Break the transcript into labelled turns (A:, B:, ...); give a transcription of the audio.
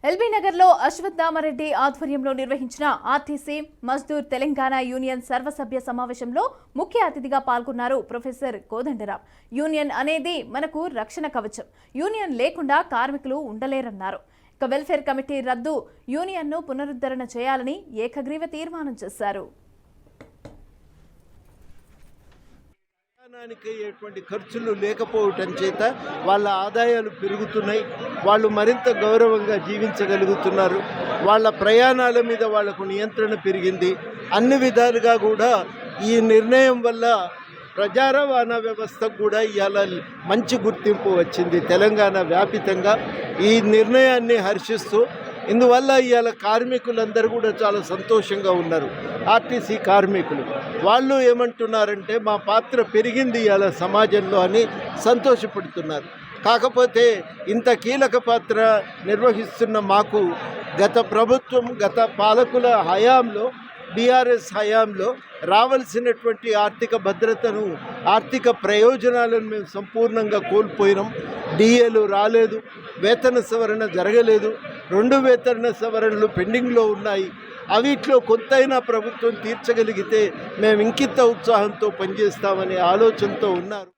A: LB నగర్లో అశ్వత్థామరెడ్డి ఆధ్వర్యంలో నిర్వహించిన ఆర్టీసీ మజ్దూర్ తెలంగాణ యూనియన్ సర్వసభ్య సమావేశంలో ముఖ్య అతిథిగా పాల్గొన్నారు ప్రొఫెసర్ కోదండరాం. యూనియన్ అనేది మనకు రక్షణ కవచం. యూనియన్ లేకుండా కార్మికులు ఉండలేరన్నారు. ఇక వెల్ఫేర్ కమిటీ రద్దు, యూనియన్ను పునరుద్ధరణ చేయాలని ఏకగ్రీవ తీర్మానం చేశారు.
B: ఎటువంటి ఖర్చులు లేకపోవటం చేత వాళ్ళ ఆదాయాలు పెరుగుతున్నాయి. వాళ్ళు మరింత గౌరవంగా జీవించగలుగుతున్నారు. వాళ్ళ ప్రయాణాల మీద వాళ్లకు నియంత్రణ పెరిగింది. అన్ని విధాలుగా కూడా ఈ నిర్ణయం వల్ల ప్రజా రవాణా వ్యవస్థకు కూడా ఇవాళ మంచి గుర్తింపు వచ్చింది. తెలంగాణ వ్యాపితంగా ఈ నిర్ణయాన్ని హర్షిస్తూ ఇందువల్ల ఇవాళ కార్మికులందరూ కూడా చాలా సంతోషంగా ఉన్నారు. ఆర్టీసీ కార్మికులు వాళ్ళు ఏమంటున్నారంటే మా పాత్ర పెరిగింది ఇవాళ సమాజంలో అని సంతోషపడుతున్నారు. కాకపోతే ఇంత కీలక పాత్ర నిర్వహిస్తున్న మాకు గత ప్రభుత్వం, గత పాలకుల హయాంలో, బీఆర్ఎస్ హయాంలో రావాల్సినటువంటి ఆర్థిక భద్రతను, ఆర్థిక ప్రయోజనాలను మేము సంపూర్ణంగా కోల్పోయినాం. డిఏలు రాలేదు, వేతన సవరణ జరగలేదు, 2 వేతన సవరణలు పెండింగ్లో ఉన్నాయి. అవిట్లో కొంతైనా ప్రభుత్వం తీర్చగలిగితే మేము ఇంకింత ఉత్సాహంతో పనిచేస్తామనే ఆలోచనతో ఉన్నారు.